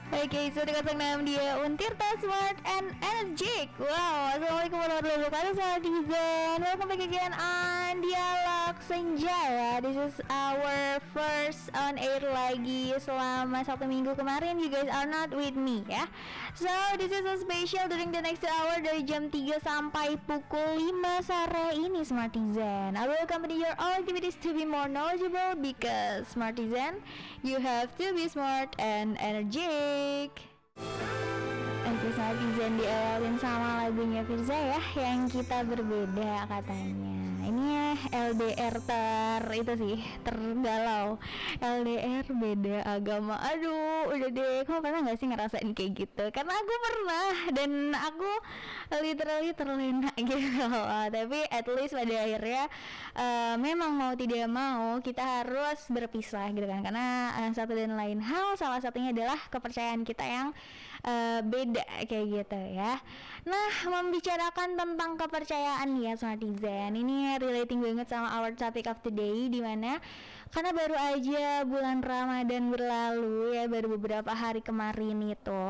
Oke, 106 dia Untirta Smart and Energic. Wow, assalamualaikum warahmatullahi wabarakatuh, Smart Tizen. Welcome back again on Dialog Senja ya. This is our first on air lagi selama 1 minggu kemarin. You guys are not with me ya. So this is a special during the next hour dari jam 3 sampai pukul 5 sore ini, Smart Tizen. I will accompany your all activities to be more knowledgeable because Smart Tizen, you have to be smart and energetic. Oke, saat Izan diawalin sama lagunya Firza ya, yang kita berbeda katanya. Ini ya LDR itu sih tergalau. LDR beda agama. Aduh, udah deh. Kamu pernah nggak sih ngerasain kayak gitu? Karena aku pernah dan aku literally terlena gitu. Tapi at least pada akhirnya memang mau tidak mau kita harus berpisah gitu kan. Karena satu dan lain hal, salah satunya adalah kepercayaan kita yang beda kayak gitu ya. Nah, membicarakan tentang kepercayaan ya Smartizen, ini relating banget sama our topic of today, dimana karena baru aja bulan Ramadan berlalu ya, baru beberapa hari kemarin itu.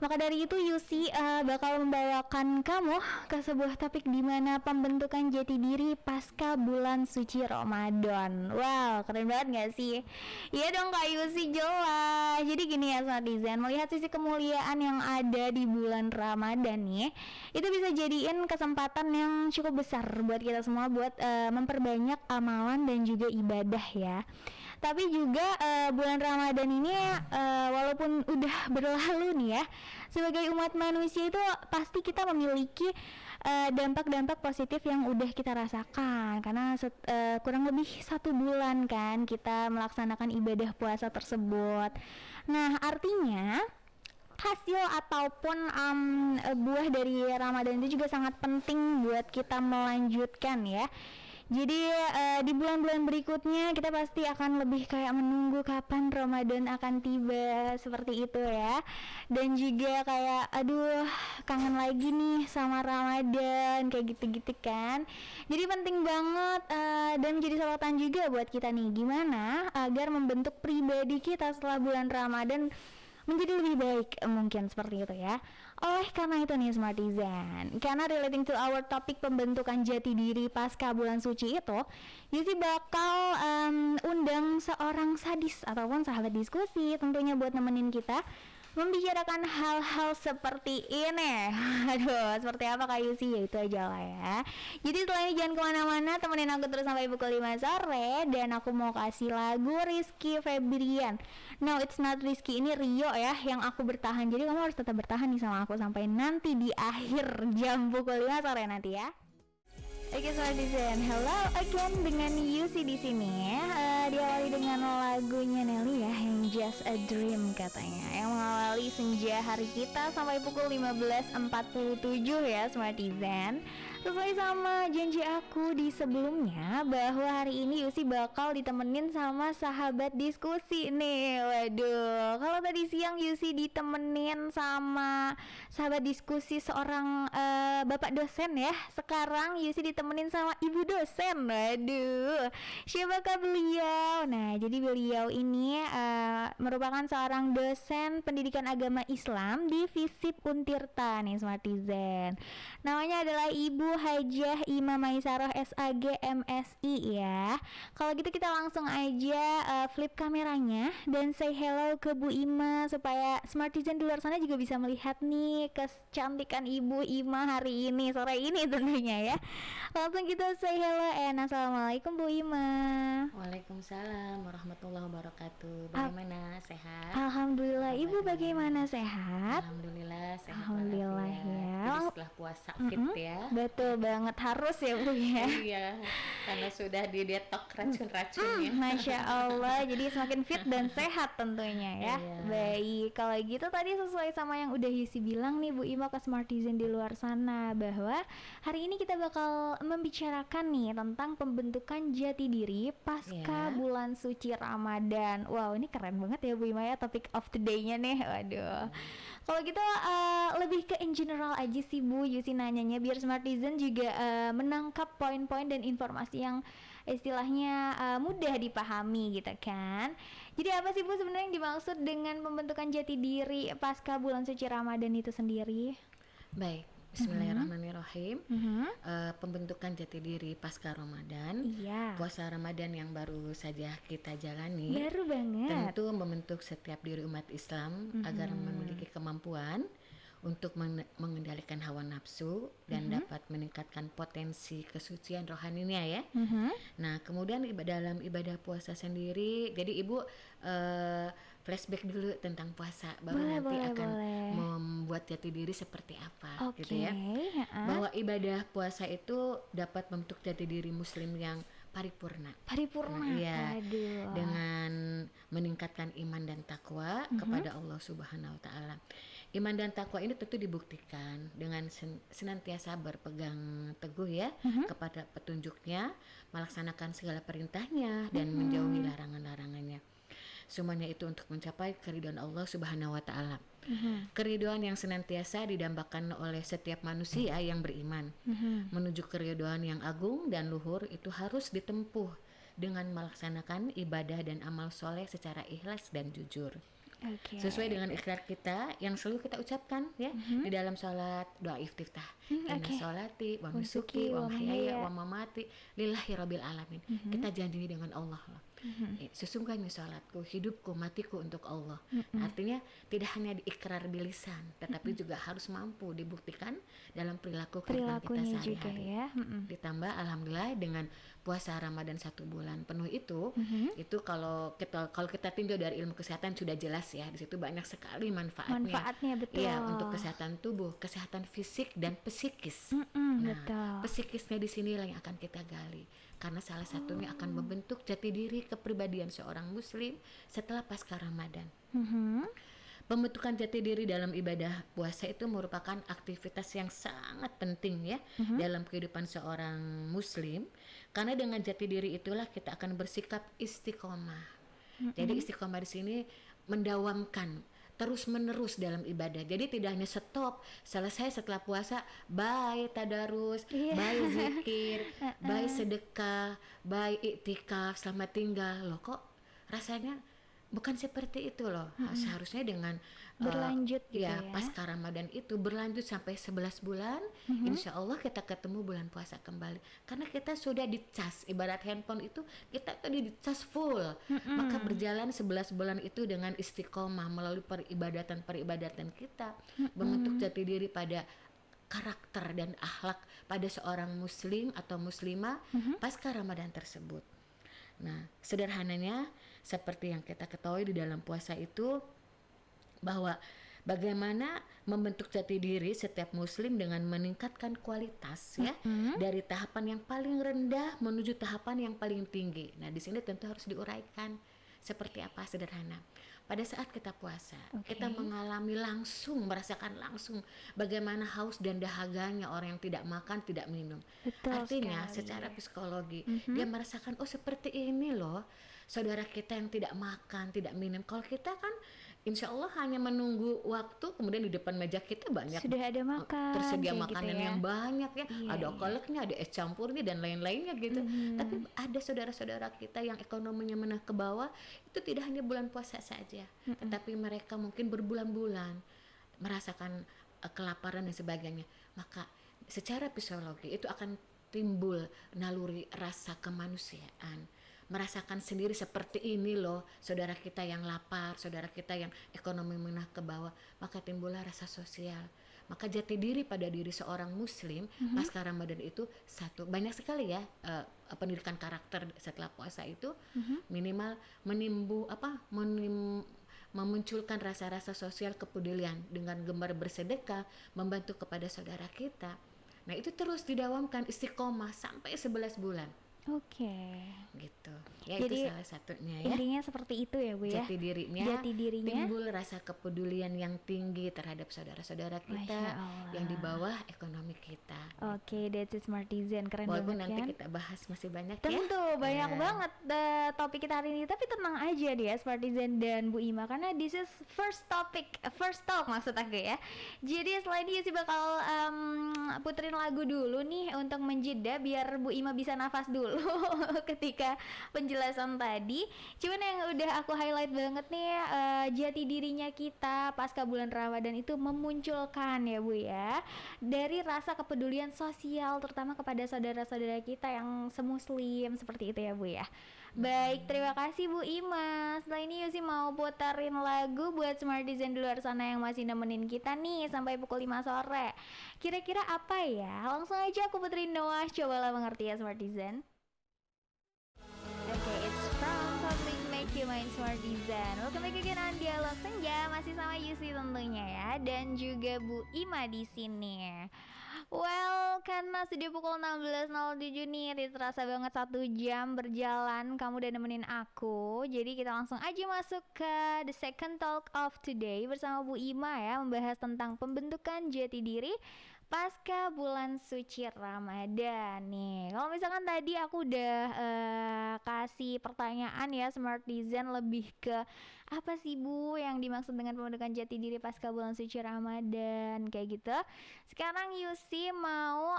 Maka dari itu Yusi bakal membawakan kamu ke sebuah topik di mana pembentukan jati diri pasca bulan suci Ramadan. Wow, keren banget gak sih? Iya dong Kak Yusi, jelas. Jadi gini ya Smatizen, melihat sisi kemuliaan yang ada di bulan Ramadan nih, itu bisa jadiin kesempatan yang cukup besar buat kita semua buat memperbanyak amalan dan juga ibadah ya. Tapi juga bulan Ramadan ini walaupun udah berlalu nih ya, sebagai umat manusia itu pasti kita memiliki dampak-dampak positif yang udah kita rasakan karena kurang lebih 1 bulan kan kita melaksanakan ibadah puasa tersebut. Nah, artinya hasil ataupun buah dari Ramadan itu juga sangat penting buat kita melanjutkan ya. Jadi di bulan-bulan berikutnya kita pasti akan lebih kayak menunggu kapan Ramadan akan tiba, seperti itu ya. Dan juga kayak aduh kangen lagi nih sama Ramadan kayak gitu-gitu kan. Jadi penting banget dan menjadi sorotan juga buat kita nih, gimana agar membentuk pribadi kita setelah bulan Ramadan menjadi lebih baik, mungkin seperti itu ya. Oleh karena itu nih Smartizen, karena relating to our topik pembentukan jati diri pasca bulan suci itu, Yusi bakal undang seorang sadis ataupun sahabat diskusi tentunya buat nemenin kita membicarakan hal-hal seperti ini. Aduh, seperti apa Kak Yusi? Ya itu aja lah ya. Jadi setelah ini jangan kemana-mana, temenin aku terus sampai pukul 5 sore. Dan aku mau kasih lagu Rizky Febrian. No, it's not Rizky, ini Rio ya yang aku bertahan. Jadi kamu harus tetap bertahan nih sama aku sampai nanti di akhir jam pukul 5 sore nanti ya. Oke, Smatizen, hello again dengan Yusi di sini. Diawali dengan lagunya Nelly ya, yang Just a Dream katanya, yang mengawali senja hari kita sampai pukul 15.47 ya, Smatizen. Sesuai sama janji aku di sebelumnya bahwa hari ini Yusi bakal ditemenin sama sahabat diskusi nih. Waduh, kalau tadi siang Yusi ditemenin sama sahabat diskusi seorang bapak dosen ya, sekarang Yusi ditemenin sama ibu dosen. Waduh, siapakah beliau? Nah, jadi beliau ini merupakan seorang dosen pendidikan agama Islam di FISIP Untirta nih Smartizen. Namanya adalah Ibu Hajah Ima Maisarah SAG MSI ya. Kalau gitu kita langsung aja flip kameranya dan say hello ke Bu Ima supaya Smartizen di luar sana juga bisa melihat nih kecantikan Ibu Ima hari ini, sore ini tentunya ya. Langsung kita say hello and assalamualaikum Bu Ima. Waalaikumsalam warahmatullahi wabarakatuh. Bagaimana, sehat? Alhamdulillah. Ibu bagaimana, sehat? Alhamdulillah sehat. Alhamdulillah ya. Jadi setelah puasa fit ya. Betul banget, harus ya Bu ya. Iya, karena sudah didetok racun-racunnya. Masya Allah, jadi semakin fit dan sehat tentunya ya. Iya. Baik, kalau gitu tadi sesuai sama yang udah Yusi bilang nih Bu Ima ke Smartizen di luar sana, bahwa hari ini kita bakal membicarakan nih tentang pembentukan jati diri pasca bulan suci Ramadan. Wow, ini keren banget ya Bu Ima ya, topik of the day-nya nih. Waduh. Kalau gitu lebih ke in general aja sih Bu Yusi nanyanya, biar Smartizen juga menangkap poin-poin dan informasi yang istilahnya mudah dipahami gitu kan. Jadi apa sih Bu sebenarnya yang dimaksud dengan pembentukan jati diri pasca bulan suci Ramadan itu sendiri? Baik, Bismillahirrahmanirrahim. Pembentukan jati diri pasca Ramadan, Iya. puasa Ramadan yang baru saja kita jalani, Baru banget. tentu membentuk setiap diri umat Islam agar memiliki kemampuan untuk mengendalikan hawa nafsu dan dapat meningkatkan potensi kesucian rohaninya ya. Nah, kemudian dalam ibadah puasa sendiri, jadi Ibu flashback dulu tentang puasa, baru Boleh, nanti boleh, akan boleh. membuat jati diri seperti apa Oke. gitu ya. Bahwa ibadah puasa itu dapat membentuk jati diri muslim yang paripurna. Paripurna. Iya, Aduh. dengan meningkatkan iman dan takwa kepada Allah Subhanahu wa taala. Iman dan takwa ini tentu dibuktikan dengan senantiasa berpegang teguh ya kepada petunjuknya, melaksanakan segala perintahnya dan menjauhi larangan-larangannya. Semuanya itu untuk mencapai keridhaan Allah Subhanahu wa taala. Keridhaan yang senantiasa didambakan oleh setiap manusia yang beriman. Menuju keridhaan yang agung dan luhur itu harus ditempuh dengan melaksanakan ibadah dan amal soleh secara ikhlas dan jujur. Oke. Sesuai dengan ikrar kita yang selalu kita ucapkan ya di dalam sholat, doa iftitah. Inna sholati wa nusuki wa mahyaya wa mamati lillahi rabbil alamin. Kita janji dengan Allah loh. Sesungguhnya sholatku, hidupku, matiku untuk Allah. Artinya tidak hanya diikrar di lisan, tetapi juga harus mampu dibuktikan dalam perilaku kehidupan kita Perilakunya juga sehari-hari. ya. Ditambah alhamdulillah dengan puasa Ramadan 1 bulan penuh itu kalau kita tinjau dari ilmu kesehatan sudah jelas ya, di situ banyak sekali manfaatnya. Manfaatnya betul. Iya, untuk kesehatan tubuh, kesehatan fisik dan psikis. Betul. Psikisnya di sinilah yang akan kita gali. Karena salah satunya akan membentuk jati diri kepribadian seorang muslim setelah pasca Ramadan. Pembentukan jati diri dalam ibadah puasa itu merupakan aktivitas yang sangat penting ya dalam kehidupan seorang muslim, karena dengan jati diri itulah kita akan bersikap istiqomah. Jadi istiqomah di sini mendawamkan terus menerus dalam ibadah. Jadi tidak hanya stop selesai setelah puasa, bye tadarus, bye zikir, bye sedekah, bye iktikaf, selamat tinggal. Loh kok rasanya bukan seperti itu loh. Seharusnya dengan Berlanjut gitu ya. pasca Ramadan itu berlanjut sampai 11 bulan, insya Allah kita ketemu bulan puasa kembali. Karena kita sudah dicas, ibarat handphone itu kita tadi dicas full. Maka berjalan 11 bulan itu dengan istiqomah melalui peribadatan kita, membentuk jati diri pada karakter dan akhlak pada seorang muslim atau muslimah pasca Ramadan tersebut. Nah, sederhananya seperti yang kita ketahui di dalam puasa itu, bahwa bagaimana membentuk jati diri setiap muslim dengan meningkatkan kualitas ya dari tahapan yang paling rendah menuju tahapan yang paling tinggi. Nah, di sini tentu harus diuraikan seperti apa sederhana. Pada saat kita puasa, kita mengalami merasakan langsung bagaimana haus dan dahaganya orang yang tidak makan, tidak minum. Betul Artinya sekali. secara psikologi dia merasakan, oh seperti ini loh saudara kita yang tidak makan, tidak minum. Kalau kita kan insya Allah hanya menunggu waktu, kemudian di depan meja kita banyak Sudah ada makan, tersedia kayak makanan gitu ya. yang banyak ya, Iya, ada kolaknya, ada es campurnya dan lain-lainnya gitu. Tapi ada saudara-saudara kita yang ekonominya menengah ke bawah, itu tidak hanya bulan puasa saja, tetapi mereka mungkin berbulan-bulan merasakan kelaparan dan sebagainya. Maka secara psikologi itu akan timbul naluri rasa kemanusiaan, merasakan sendiri seperti ini loh saudara kita yang lapar, saudara kita yang ekonomi menengah ke bawah, maka timbullah rasa sosial. Maka jati diri pada diri seorang muslim pasca Ramadan itu satu, banyak sekali ya pendidikan karakter setelah puasa itu, minimal memunculkan rasa-rasa sosial kepedulian dengan gemar bersedekah, membantu kepada saudara kita. Nah, itu terus didawamkan istiqomah sampai 11 bulan. Oke. Gitu. Ya, Jadi, itu salah satunya ya. Intinya seperti itu ya Bu ya. Jati dirinya timbul rasa kepedulian yang tinggi terhadap saudara-saudara kita Masya Allah. yang di bawah ekonomi kita. Oke, that's it Smartizen, keren Walaupun banget nanti kan. kita bahas masih banyak ya. Tentu banyak Ya. banget topik kita hari ini, tapi tenang aja deh ya Smartizen dan Bu Ima, karena this is first talk maksud aku ya. Jadi setelah ini Yusi bakal puterin lagu dulu nih untuk menjeda biar Bu Ima bisa nafas dulu dulu ketika penjelasan tadi. Cuman yang udah aku highlight banget nih jati dirinya kita pasca bulan Ramadan itu memunculkan ya Bu ya, dari rasa kepedulian sosial terutama kepada saudara-saudara kita yang semuslim seperti itu ya Bu ya. Baik, terima kasih Bu Ima. Setelah ini Yusi mau puterin lagu buat Smartizen di luar sana yang masih nemenin kita nih sampai pukul 5 sore. Kira-kira apa ya? Langsung aja aku puterin Noah, cobalah mengerti ya Smartizen. Oke, it's from Public Make You Mine Smartizen. Welcome back again on Dialog Senja, masih sama Yusi tentunya ya, dan juga Bu Ima di sini. Well, karena sudah pukul 16.07 nih, terasa banget 1 jam berjalan kamu udah nemenin aku. Jadi kita langsung aja masuk ke the second talk of today bersama Bu Ima ya, membahas tentang pembentukan jati diri pasca bulan suci Ramadan nih. Kalau misalkan tadi aku udah kasih pertanyaan ya Smartizen lebih ke apa sih Bu yang dimaksud dengan pembentukan jati diri pasca bulan suci Ramadan kayak gitu. Sekarang Yusi mau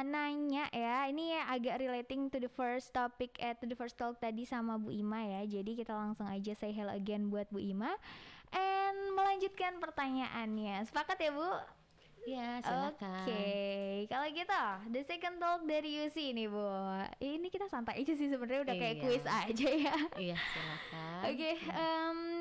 nanya ya, ini agak relating to the first topic to the first talk tadi sama Bu Ima ya. Jadi kita langsung aja say hello again buat Bu Ima and melanjutkan pertanyaannya. Sepakat ya Bu? Ya, silakan. Oke, kalau gitu, the second talk dari Yusi ini Bu. Ini kita santai aja sih sebenarnya, udah kayak kuis aja ya. Iya, silakan. Oke,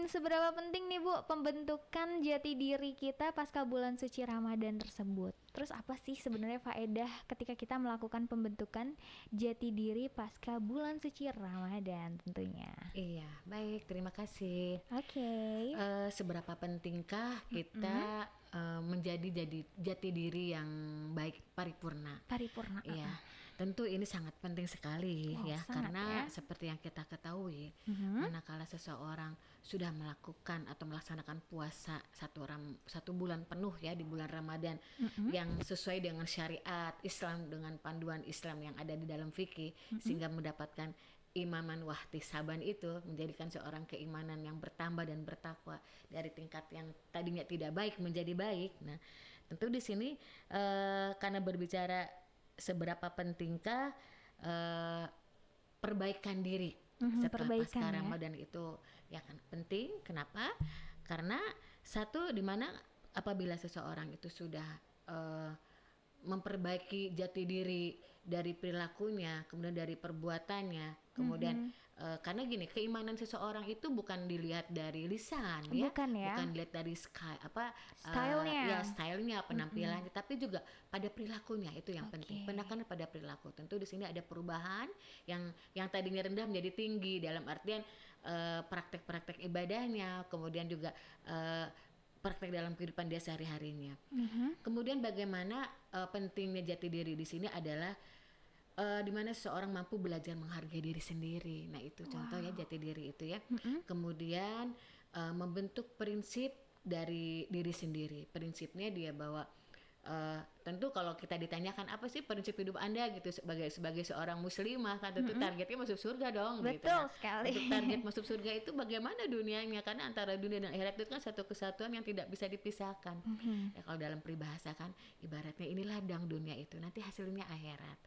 seberapa penting nih Bu pembentukan jati diri kita pasca bulan suci Ramadan tersebut? Terus apa sih sebenarnya faedah ketika kita melakukan pembentukan jati diri pasca bulan suci Ramadan tentunya? Iya, baik, terima kasih. Oke. Seberapa pentingkah kita menjadi jati diri yang baik paripurna? Paripurna. Iya, tentu ini sangat penting sekali ya, karena ya. seperti yang kita ketahui, manakala seseorang sudah melakukan atau melaksanakan puasa satu bulan penuh ya di bulan Ramadan yang sesuai dengan syariat Islam, dengan panduan Islam yang ada di dalam fikih, sehingga mendapatkan imaman wahtisaban itu menjadikan seorang keimanan yang bertambah dan bertakwa dari tingkat yang tadinya tidak baik menjadi baik. Nah, tentu di sini karena berbicara seberapa pentingkah perbaikan diri setelah pasca Ramadan itu ya kan penting. Kenapa? Karena satu, dimana apabila seseorang itu sudah memperbaiki jati diri dari perilakunya, kemudian dari perbuatannya, kemudian karena gini, keimanan seseorang itu bukan dilihat dari lisan ya, bukan dilihat dari stylenya, penampilannya, tapi juga pada perilakunya, itu yang penting. Penekanan pada perilaku. Tentu di sini ada perubahan yang tadinya rendah menjadi tinggi dalam artian praktek-praktek ibadahnya, kemudian juga praktek dalam kehidupan dia sehari-harinya. Kemudian bagaimana pentingnya jati diri di sini adalah di mana seseorang mampu belajar menghargai diri sendiri. Nah, itu contoh ya jati diri itu ya. Kemudian membentuk prinsip dari diri sendiri. Prinsipnya dia bahwa tentu kalau kita ditanyakan apa sih prinsip hidup Anda gitu sebagai seorang muslimah kan tentu targetnya masuk surga dong. Betul gitu. Nah, sekali. untuk target masuk surga itu bagaimana dunianya, karena antara dunia dan akhirat itu kan satu kesatuan yang tidak bisa dipisahkan. Ya, kalau dalam peribahasa kan ibaratnya ini ladang dunia itu, nanti hasilnya akhirat.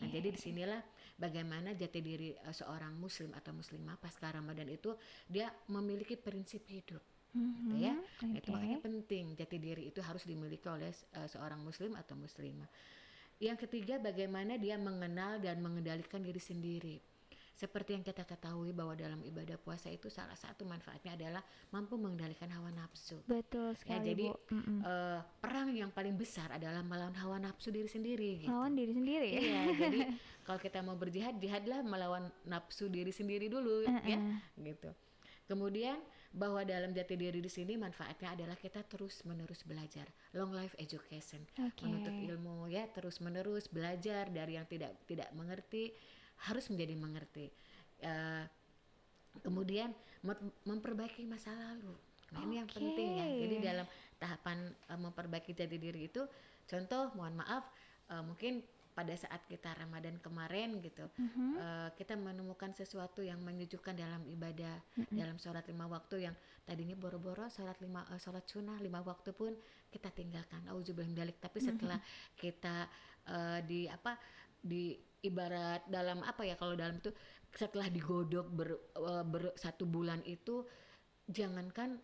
Nah, jadi disinilah bagaimana jati diri seorang muslim atau muslimah pasca Ramadan itu dia memiliki prinsip hidup. Gitu ya. Itu makanya penting jati diri itu harus dimiliki oleh seorang muslim atau muslimah. Yang ketiga, bagaimana dia mengenal dan mengendalikan diri sendiri. Seperti yang kita ketahui bahwa dalam ibadah puasa itu salah satu manfaatnya adalah mampu mengendalikan hawa nafsu. Betul sekali, ya, jadi perang yang paling besar adalah melawan hawa nafsu diri sendiri. Gitu. Melawan diri sendiri. Iya, jadi kalau kita mau berjihad, jihadlah melawan nafsu diri sendiri dulu, ya, gitu. Kemudian bahwa dalam jati diri di sini manfaatnya adalah kita terus-menerus belajar, long life education, menuntut ilmu ya, terus-menerus belajar dari yang tidak mengerti harus menjadi mengerti. Kemudian memperbaiki masa lalu. Nah, ini yang penting ya. Jadi dalam tahapan memperbaiki jati diri itu, contoh mohon maaf mungkin pada saat kita Ramadan kemarin gitu, kita menemukan sesuatu yang menyejukkan dalam ibadah, dalam sholat 5 waktu yang tadinya boro-boro sholat sunnah 5 waktu pun kita tinggalkan. Auzubillah min dzalik. Tapi setelah kita ibarat dalam apa ya, kalau dalam itu setelah digodok satu bulan itu, jangankan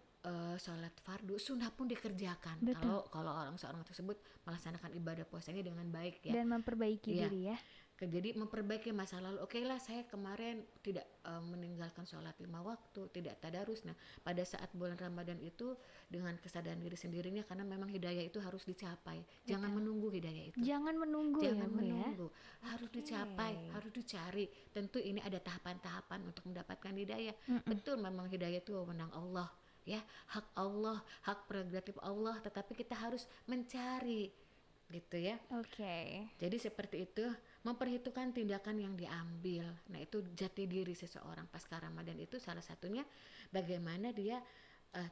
sholat fardu, sunnah pun dikerjakan. Betul. Kalau seorang tersebut melaksanakan ibadah puasanya dengan baik ya. Dan memperbaiki Iya. diri ya. Jadi memperbaiki masa lalu. Oke lah, saya kemarin tidak meninggalkan sholat 5 waktu, tidak tadarus. Nah, pada saat bulan Ramadan itu dengan kesadaran diri sendirinya, karena memang hidayah itu harus dicapai. Jangan menunggu hidayah itu. Jangan menunggu Jangan ya, Bu, ya. menunggu, harus dicapai, harus dicari. Tentu ini ada tahapan-tahapan untuk mendapatkan hidayah. Betul, memang hidayah itu wewenang Allah, ya, hak Allah, hak prerogatif Allah. Tetapi kita harus mencari, gitu ya. Oke. Jadi seperti itu, memperhitungkan tindakan yang diambil. Nah, itu jati diri seseorang pasca Ramadan itu salah satunya bagaimana dia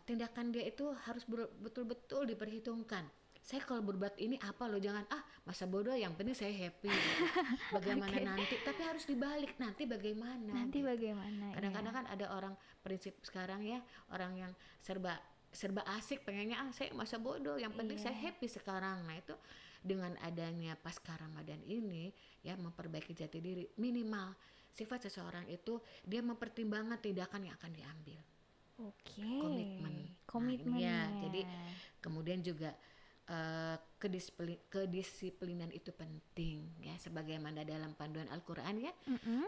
tindakan dia itu harus betul-betul diperhitungkan. Saya kalau berbuat ini apa loh, jangan masa bodoh, yang penting saya happy. Bagaimana nanti, tapi harus dibalik, nanti bagaimana. Nanti gitu. bagaimana? Kadang-kadang kan ada orang prinsip sekarang ya, orang yang serba asik, pengennya saya masa bodoh, yang penting saya happy sekarang. Nah, itu dengan adanya pasca Ramadan ini ya, memperbaiki jati diri, minimal sifat seseorang itu dia mempertimbangkan tindakan yang akan diambil. Oke. Komitmen. Nah, ya, jadi kemudian juga kedisiplinan itu penting ya, sebagaimana dalam panduan Al-Qur'an ya,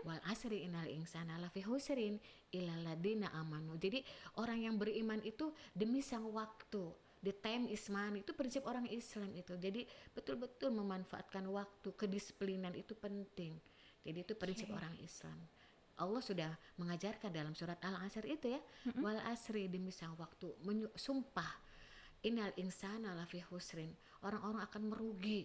wal asri innal insana lafi husrin illal ladzina amanu. Jadi orang yang beriman itu demi sang waktu, the time is money, itu prinsip orang Islam itu. Jadi betul-betul memanfaatkan waktu, kedisiplinan itu penting. Jadi itu prinsip orang Islam. Allah sudah mengajarkan dalam surat Al-Asr itu ya, wal asri, demi sang waktu, sumpah, innal insana lafi husrin, orang-orang akan merugi.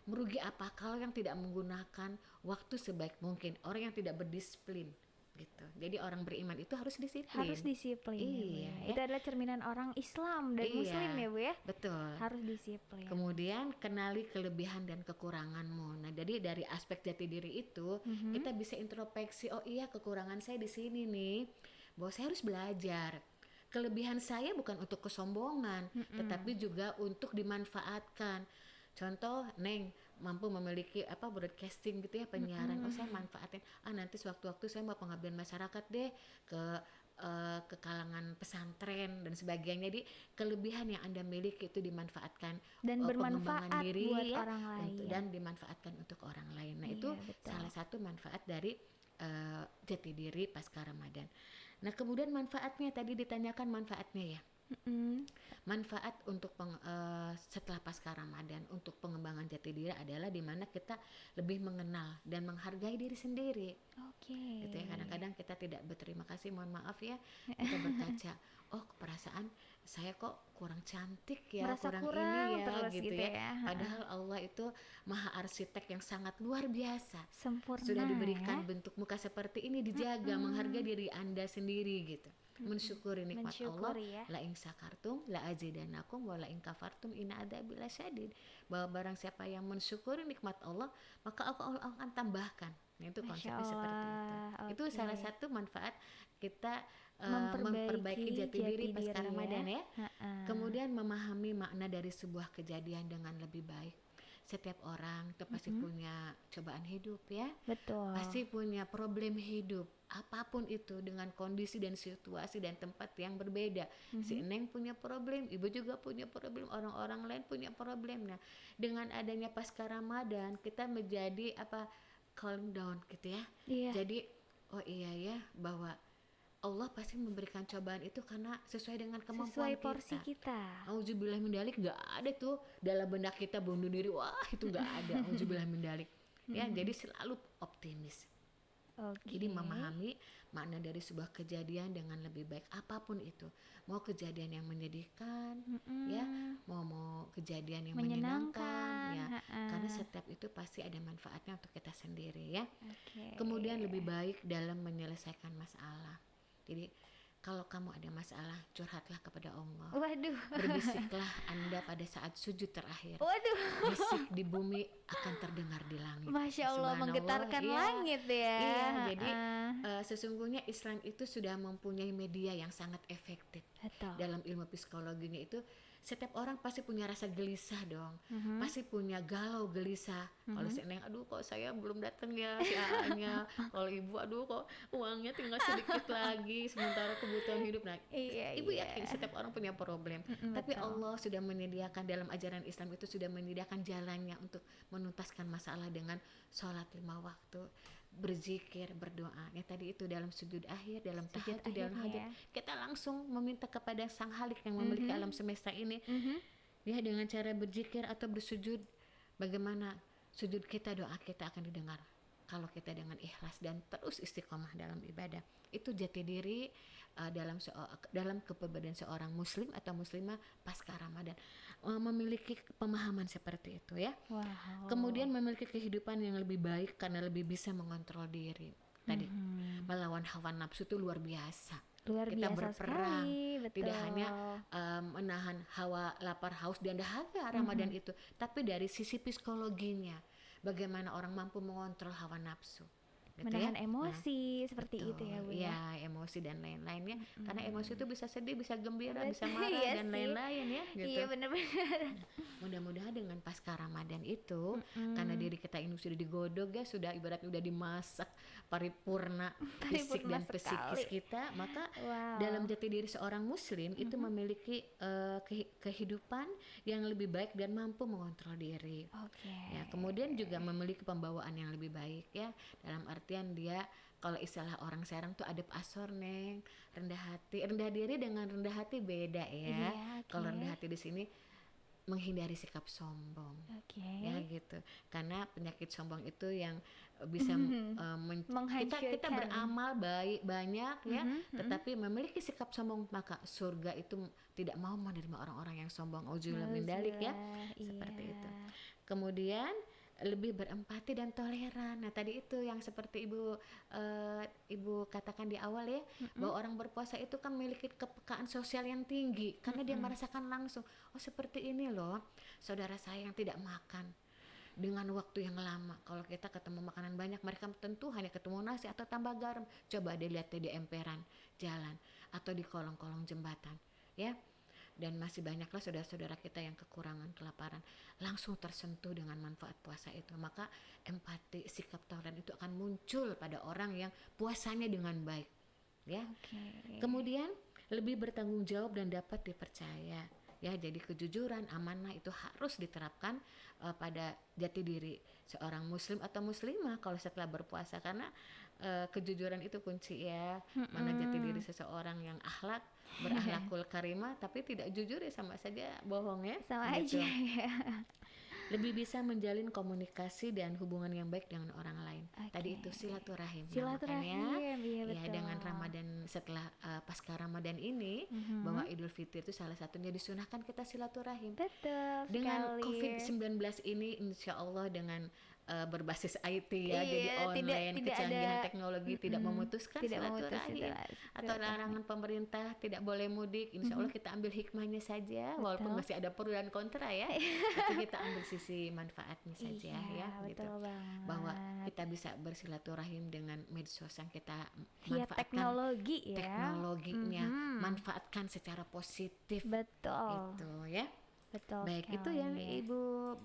Merugi apa? Kalau yang tidak menggunakan waktu sebaik mungkin, orang yang tidak berdisiplin gitu. Jadi orang beriman itu harus disiplin. Harus disiplin. Iya, ya. Itu adalah cerminan orang Islam dan Muslim ya, Bu ya. Betul. Harus disiplin. Kemudian kenali kelebihan dan kekuranganmu. Nah, jadi dari aspek jati diri itu kita bisa introspeksi, oh iya, kekurangan saya di sini nih, bahwa saya harus belajar. Kelebihan saya bukan untuk kesombongan, tetapi juga untuk dimanfaatkan. Contoh, Neng mampu memiliki broadcasting gitu ya, penyiaran. Oh, saya manfaatin. Nanti sewaktu-waktu saya mau pengabdian masyarakat deh ke kalangan pesantren dan sebagainya. Jadi kelebihan yang Anda miliki itu dimanfaatkan dan bermanfaat diri buat ya, orang lain. dan dimanfaatkan untuk orang lain. Nah, itu betul. salah satu manfaat dari jati diri pasca Ramadan. Nah, kemudian manfaatnya tadi ditanyakan manfaatnya ya. Manfaat untuk setelah pasca Ramadan untuk pengembangan jati diri adalah di mana kita lebih mengenal dan menghargai diri sendiri. Oke. Gitu ya, kadang-kadang kita tidak berterima kasih, mohon maaf ya, kita berkaca, oh perasaan saya kok kurang cantik ya, merasa kurang ini ya, terus gitu ya. Padahal Allah itu maha arsitek yang sangat luar biasa, sempurna, sudah diberikan bentuk muka seperti ini, dijaga, menghargai diri Anda sendiri gitu. Mensyukuri nikmat Allah, ya. la in sakartum la azidannakum wa la in kafartum inna adzabi lasyadid. Bahwa barang siapa yang mensyukuri nikmat Allah, maka Allah akan tambahkan. Nah, itu konsepnya seperti itu. Itu salah satu manfaat kita memperbaiki jati diri pasca Ramadan ya. Kemudian memahami makna dari sebuah kejadian dengan lebih baik. Setiap orang itu pasti punya cobaan hidup ya. Betul. Pasti punya problem hidup. Apapun itu, dengan kondisi dan situasi dan tempat yang berbeda. Si Neng punya problem, ibu juga punya problem, orang-orang lain punya problem. Nah, dengan adanya pasca Ramadan, kita menjadi calm down gitu ya. Jadi, oh iya ya, bahwa Allah pasti memberikan cobaan itu karena sesuai dengan kemampuan sesuai porsi kita. Auzubillah min dalik, nggak ada tuh dalam benak kita bunuh diri, wah itu nggak ada. Auzubillah min dalik. Ya, jadi selalu optimis. Jadi memahami makna dari sebuah kejadian dengan lebih baik, apapun itu, mau kejadian yang menyedihkan, ya, mau kejadian yang menyenangkan, ya, karena setiap itu pasti ada manfaatnya untuk kita sendiri, ya. Kemudian lebih baik dalam menyelesaikan masalah. Jadi kalau kamu ada masalah, curhatlah kepada Allah. Waduh. Berbisiklah Anda pada saat sujud terakhir. Waduh. Bisik di bumi akan terdengar di langit. Masya Allah, menggetarkan langit ya. Iya, jadi sesungguhnya Islam itu sudah mempunyai media yang sangat efektif. Betul. Dalam ilmu psikologinya itu setiap orang pasti punya rasa gelisah dong, pasti punya galau gelisah. Kalau si Neng, aduh kok saya belum datang ya si A-nya, kalau ibu aduh kok uangnya tinggal sedikit lagi sementara kebutuhan hidup. Nah, ibu yakin setiap orang punya problem, tapi betul. Allah sudah menyediakan, dalam ajaran Islam itu sudah menyediakan jalannya untuk menuntaskan masalah dengan sholat 5 waktu, berzikir, berdoa. Ya tadi itu dalam sujud akhir, dalam Sujud tahajud, dalam akhirnya hajat, kita langsung meminta kepada Sang Halik yang memiliki alam semesta ini, ya dengan cara berzikir atau bersujud. Bagaimana sujud kita, doa kita akan didengar kalau kita dengan ikhlas dan terus istiqomah dalam ibadah. Itu jati diri dalam kepribadian seorang muslim atau muslimah pasca Ramadan, memiliki pemahaman seperti itu ya. Wow. Kemudian memiliki kehidupan yang lebih baik karena lebih bisa mengontrol diri. Tadi melawan hawa nafsu itu luar biasa. Luar Kita biasa berperang, sekali, betul. tidak hanya menahan hawa lapar, haus dan dahaga Ramadan itu, tapi dari sisi psikologinya, bagaimana orang mampu mengontrol hawa nafsu. Gitu Menahan ya. emosi seperti Betul, itu ya Bu ya, emosi dan lain-lainnya. Karena emosi itu bisa sedih, bisa gembira, bisa Betul, marah iya dan sih. lain-lain ya. Gitu. Iya benar-benar. Mudah-mudahan dengan pasca Ramadan itu, karena diri kita ini sudah digodok ya, sudah ibaratnya udah dimasak paripurna fisik Paripurna dan psikis sekali. kita, maka Wow. dalam jati diri seorang muslim itu memiliki kehidupan yang lebih baik dan mampu mengontrol diri. Oke. Ya, kemudian juga memiliki pembawaan yang lebih baik ya, dalam artian dia, kalau istilah orang Serang tuh adab asor Neng, rendah hati, rendah diri dengan rendah hati beda ya. Iya, oke. Kalau rendah hati di sini menghindari sikap sombong. Oke. Ya gitu, karena penyakit sombong itu yang bisa kita Menghancurkan. beramal baik banyak ya, tetapi memiliki sikap sombong, maka surga itu tidak mau menerima orang-orang yang sombong. Auzubillah min dzalik ya, seperti Iya. itu. Kemudian lebih berempati dan toleran. Nah tadi itu yang seperti ibu katakan di awal ya, bahwa orang berpuasa itu kan memiliki kepekaan sosial yang tinggi karena dia merasakan langsung, oh seperti ini loh saudara saya yang tidak makan dengan waktu yang lama. Kalau kita ketemu makanan banyak, mereka tentu hanya ketemu nasi atau tambah garam. Coba dilihat di emperan jalan atau di kolong-kolong jembatan ya. Dan masih banyaklah saudara-saudara kita yang kekurangan, kelaparan, langsung tersentuh dengan manfaat puasa itu. Maka empati, sikap toleran itu akan muncul pada orang yang puasanya dengan baik ya. Oke. Kemudian lebih bertanggung jawab dan dapat dipercaya ya. Jadi kejujuran, amanah itu harus diterapkan pada jati diri seorang muslim atau muslimah kalau setelah berpuasa, karena kejujuran itu kunci ya. Mana jati diri seseorang yang berakhlakul karimah tapi tidak jujur ya sama saja bohong ya. Sama Gitu. aja ya. Lebih bisa menjalin komunikasi dan hubungan yang baik dengan orang lain. Oke. Tadi itu silaturahim. Silaturahim, iya Ya betul. dengan Ramadan, setelah pasca Ramadan ini, bahwa Idul Fitri itu salah satunya disunahkan kita silaturahim. Betul Dengan sekali. COVID-19 ini insya Allah dengan berbasis IT ya, Iya, jadi online, tidak kecanggihan ada- teknologi tidak memutuskan tidak memutus silaturahim. Atau larangan pemerintah tidak boleh mudik, insya Allah kita ambil hikmahnya saja, walaupun masih ada pro dan kontra ya, tapi kita ambil sisi manfaatnya saja Iya, ya, gitu. betul banget. Bahwa kita bisa bersilaturahim dengan medsos yang kita Via manfaatkan teknologi ya. teknologinya, manfaatkan secara positif. Betul. Itu ya. Betul Baik, sekali. itu yang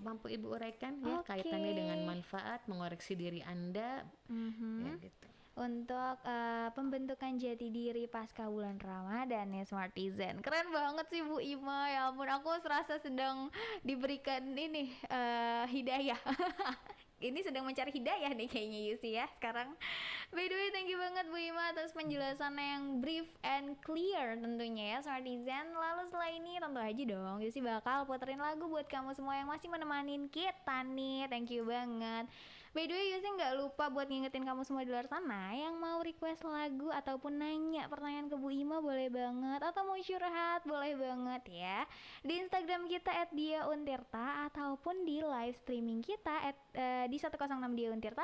mampu ibu uraikan ya, Oke. kaitannya dengan manfaat mengoreksi diri Anda ya gitu. Untuk pembentukan jati diri pasca bulan Ramadan ya Smartizen. Keren banget sih Bu Ima, ya ampun aku serasa sedang diberikan ini hidayah. Ini sedang mencari hidayah nih kayaknya Yusi ya sekarang. By the way, thank you banget Bu Ima atas penjelasannya yang brief and clear tentunya ya Smartizen. Lalu setelah ini tentu aja dong Yusi bakal puterin lagu buat kamu semua yang masih menemanin kita nih. Thank you banget. By the way, Yusi nggak lupa buat ngingetin kamu semua di luar sana yang mau request lagu ataupun nanya pertanyaan ke Bu Ima boleh banget, atau mau curhat boleh banget ya. Di Instagram kita @diauntirta ataupun di live streaming kita di 106 Diauntirta,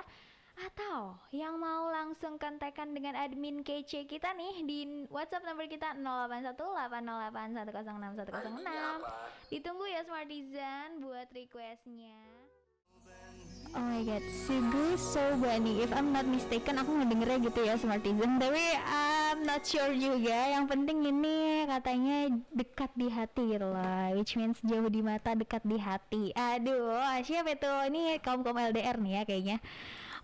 atau yang mau langsung kontekan dengan admin kece kita nih di WhatsApp nomor kita 081808106106. Ditunggu ya Smartizen buat requestnya. Oh my god, Sugu Sobani. If I'm not mistaken, aku ngedengernya gitu ya, Smartizen. Tapi I'm not sure juga. Yang penting ini katanya dekat di hati gitu lah. Which means jauh di mata, dekat di hati. Aduh, siapa itu? Ini kaum-kaum LDR nih ya kayaknya.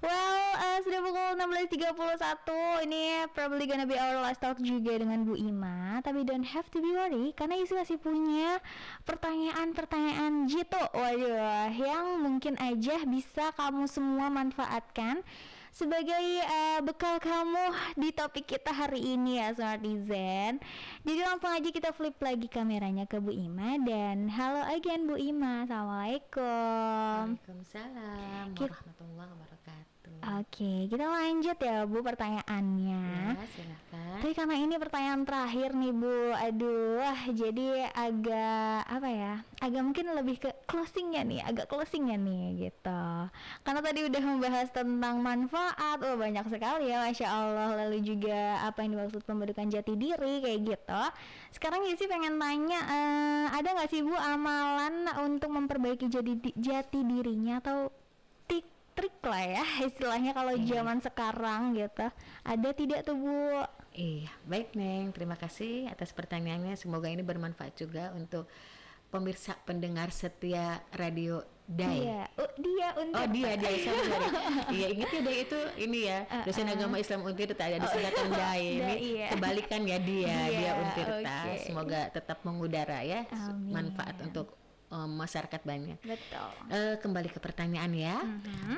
Well, sudah pukul 16.31. Ini probably gonna be our last talk juga dengan Bu Ima. Tapi don't have to be worry, karena Isi masih punya pertanyaan-pertanyaan jitu. Waduh, yang mungkin aja bisa kamu semua manfaatkan sebagai bekal kamu di topik kita hari ini ya, Smartizen. Jadi langsung aja kita flip lagi kameranya ke Bu Ima. Dan halo again Bu Ima, Assalamualaikum. Waalaikumsalam warahmatullahi wabarakatuh. Oke, kita lanjut ya Bu pertanyaannya. Ya, silakan. Tapi karena ini pertanyaan terakhir nih Bu, aduh, jadi agak apa ya? Agak mungkin lebih ke closingnya nih, agak closingnya nih gitu. Karena tadi udah membahas tentang manfaat, banyak sekali ya, Masya Allah. Lalu juga apa yang dimaksud pembentukan jati diri kayak gitu. Sekarang sih pengen tanya, ada nggak sih Bu amalan untuk memperbaiki jati dirinya atau trik lah ya istilahnya kalau zaman sekarang gitu, ada tidak tuh Bu? Iya, baik Neng, terima kasih atas pertanyaannya. Semoga ini bermanfaat juga untuk pemirsa pendengar setia Radio Dai. Iya, dia sorry. Iya, ingat ya Dai itu ini ya, dosen agama Islam Untirta, ada disingkatan Dai. Ini iya. kebalikan ya dia Untirta. Okay. Semoga tetap mengudara ya. Amin. Manfaat untuk masyarakat banyak. Betul. Kembali ke pertanyaan ya.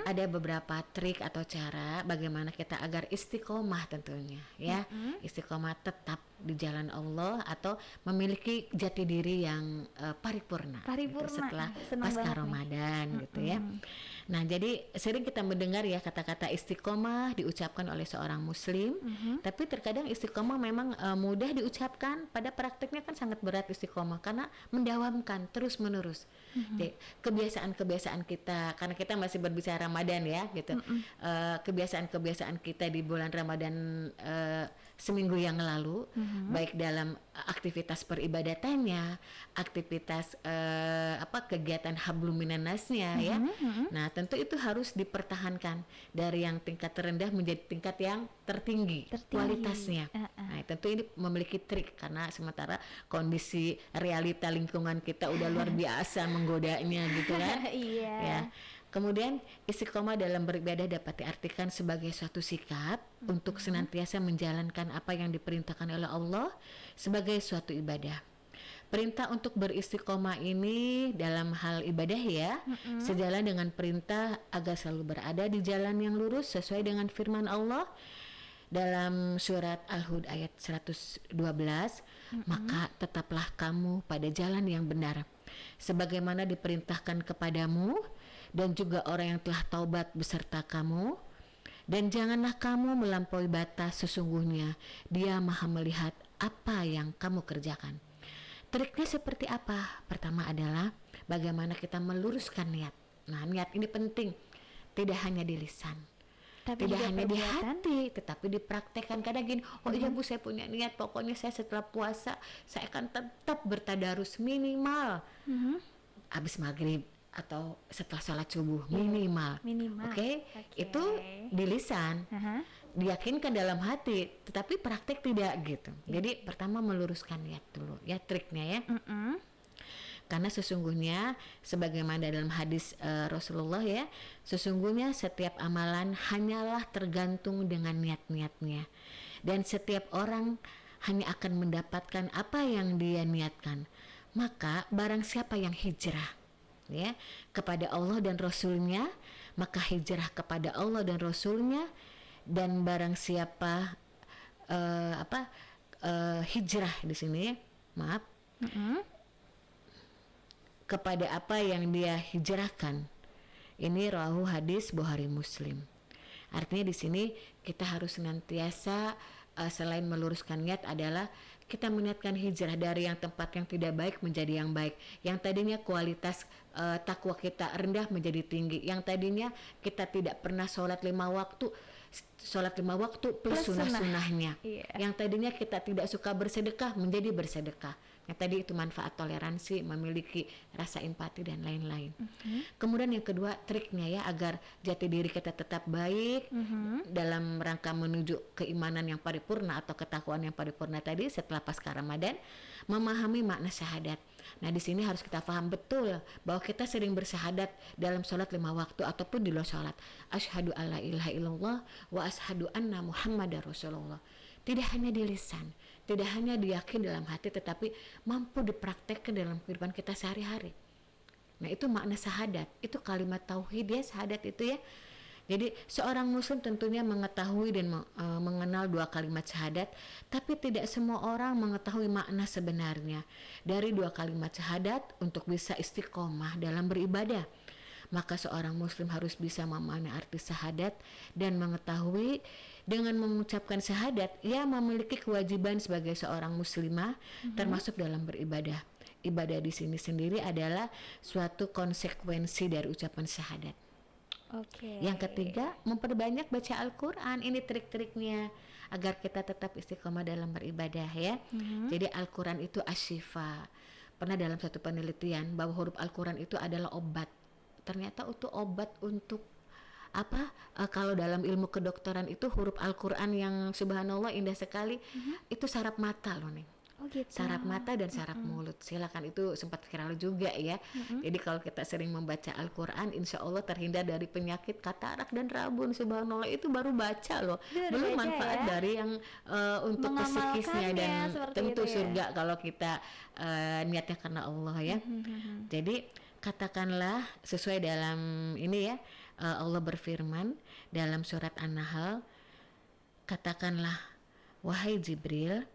Ada beberapa trik atau cara bagaimana kita agar istiqomah tentunya ya. Istiqomah tetap di jalan Allah atau memiliki jati diri yang paripurna gitu, setelah pasca Ramadan gitu ya. Nah, jadi sering kita mendengar ya kata-kata istiqomah diucapkan oleh seorang muslim, tapi terkadang istiqomah memang mudah diucapkan, pada prakteknya kan sangat berat istiqomah karena mendawamkan terus-menerus. Jadi, kebiasaan-kebiasaan kita, karena kita masih berbicara Ramadan ya gitu. Kebiasaan-kebiasaan kita di bulan Ramadan seminggu yang lalu, baik dalam aktivitas peribadatannya, aktivitas kegiatan hablum minan nasnya ya. Nah, tentu itu harus dipertahankan dari yang tingkat terendah menjadi tingkat yang tertinggi. Kualitasnya. Nah, tentu ini memiliki trik karena sementara kondisi realita lingkungan kita udah luar biasa menggodanya gitu kan. Iya. Ya. Kemudian istiqomah dalam beribadah dapat diartikan sebagai suatu sikap untuk senantiasa menjalankan apa yang diperintahkan oleh Allah sebagai suatu ibadah. Perintah untuk beristiqomah ini dalam hal ibadah ya, sejalan dengan perintah agar selalu berada di jalan yang lurus sesuai dengan firman Allah dalam surat Al-Hud ayat 112, maka tetaplah kamu pada jalan yang benar sebagaimana diperintahkan kepadamu dan juga orang yang telah taubat beserta kamu, dan janganlah kamu melampaui batas, sesungguhnya Dia Maha melihat apa yang kamu kerjakan. Triknya seperti apa? Pertama adalah bagaimana kita meluruskan niat. Nah, niat ini penting, tidak hanya di lisan, tidak hanya di hati, tetapi dipraktekkan. Kadang gini, iya Bu, saya punya niat, pokoknya saya setelah puasa saya akan tetap bertadarus minimal habis maghrib atau setelah sholat subuh minimal. Oke? Itu di lisan, diyakinkan dalam hati, tetapi praktek tidak gitu. Jadi pertama meluruskan niat dulu ya, triknya ya. Karena sesungguhnya sebagaimana dalam hadis Rasulullah ya, sesungguhnya setiap amalan hanyalah tergantung dengan niat-niatnya, dan setiap orang hanya akan mendapatkan apa yang dia niatkan. Maka barang siapa yang hijrah ya kepada Allah dan Rasulnya, maka hijrah kepada Allah dan Rasulnya. Dan barang siapa hijrah di sini ya, maaf, kepada apa yang dia hijrahkan. Ini rawahu hadis Bukhari Muslim. Artinya di sini kita harus senantiasa selain meluruskan niat adalah kita meniatkan hijrah dari yang tempat yang tidak baik menjadi yang baik. Yang tadinya kualitas takwa kita rendah menjadi tinggi. Yang tadinya kita tidak pernah sholat 5 waktu plus sunnah-sunnahnya. Yang tadinya kita tidak suka bersedekah menjadi bersedekah. Nah, tadi itu manfaat toleransi, memiliki rasa empati dan lain-lain. Kemudian yang kedua, triknya ya agar jati diri kita tetap baik dalam rangka menuju keimanan yang paripurna atau ketakwaan yang paripurna tadi setelah pasca Ramadan, memahami makna syahadat. Nah, di sini harus kita paham betul bahwa kita sering bersyahadat dalam sholat 5 waktu ataupun di luar sholat. Asyhadu alla ilaha illallah wa asyhadu anna Muhammadar Rasulullah. Tidak hanya di lisan, tidak hanya diyakini dalam hati, tetapi mampu dipraktekkan dalam kehidupan kita sehari-hari. Nah, itu makna syahadat, itu kalimat tauhid ya, syahadat itu ya. Jadi seorang muslim tentunya mengetahui dan mengenal 2 kalimat syahadat, tapi tidak semua orang mengetahui makna sebenarnya dari 2 kalimat syahadat untuk bisa istiqomah dalam beribadah. Maka seorang muslim harus bisa memahami arti syahadat dan mengetahui dengan mengucapkan syahadat ia memiliki kewajiban sebagai seorang muslimah termasuk dalam beribadah. Ibadah di sini sendiri adalah suatu konsekuensi dari ucapan syahadat. Yang ketiga, memperbanyak baca Al-Quran. Ini trik-triknya agar kita tetap istiqomah dalam beribadah ya. Jadi Al-Quran itu asyifa. Pernah dalam satu penelitian bahwa huruf Al-Quran itu adalah obat. Ternyata itu obat untuk apa? Kalau dalam ilmu kedokteran itu huruf Al-Quran yang subhanallah indah sekali, itu saraf mata loh nih. Saraf mata dan saraf mulut. Silakan, itu sempat viral juga ya. Jadi kalau kita sering membaca Al-Quran, insya Allah terhindar dari penyakit katarak dan rabun. Subhanallah, itu baru baca loh. Belum manfaat ya? Dari yang untuk psikisnya dan tentu surga kalau kita niatnya karena Allah ya. Jadi katakanlah sesuai dalam ini ya, Allah berfirman dalam surat An-Nahl, katakanlah wahai Jibril,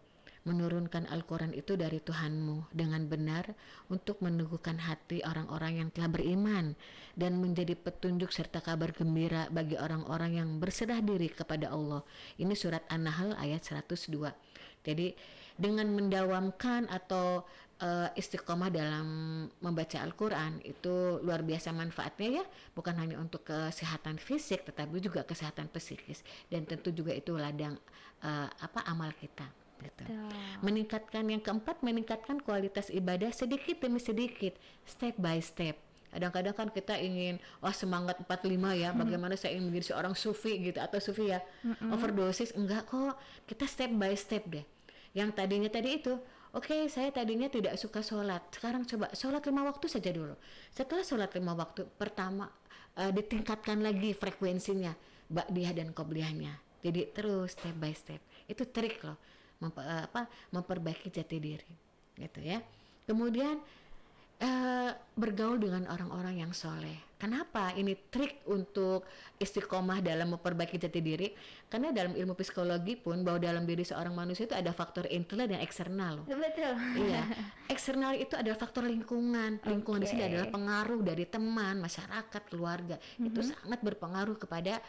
menurunkan Al-Quran itu dari Tuhanmu dengan benar untuk meneguhkan hati orang-orang yang telah beriman dan menjadi petunjuk serta kabar gembira bagi orang-orang yang berserah diri kepada Allah. Ini surat An-Nahl ayat 102. Jadi dengan mendawamkan atau istiqomah dalam membaca Al-Quran itu luar biasa manfaatnya ya, bukan hanya untuk kesehatan fisik tetapi juga kesehatan psikis, dan tentu juga itu ladang amal kita gitu. Meningkatkan, yang keempat, meningkatkan kualitas ibadah sedikit demi sedikit, step by step. Kadang-kadang kan kita ingin semangat 45 ya, bagaimana saya ingin menjadi seorang sufi gitu atau sufi ya, overdosis, enggak kok, kita step by step deh. Yang tadinya tadi itu, oke, saya tadinya tidak suka sholat, sekarang coba sholat 5 waktu saja dulu. Setelah sholat 5 waktu, pertama ditingkatkan lagi frekuensinya, ba'diyah dan qobliyahnya. Jadi terus step by step. Itu trik loh, memperbaiki jati diri, gitu ya. Kemudian bergaul dengan orang-orang yang soleh. Kenapa ini trik untuk istiqomah dalam memperbaiki jati diri? Karena dalam ilmu psikologi pun bahwa dalam diri seorang manusia itu ada faktor internal dan eksternal loh. Betul. Iya. Eksternal itu adalah faktor lingkungan. Lingkungan di sini adalah pengaruh dari teman, masyarakat, keluarga. Itu sangat berpengaruh kepada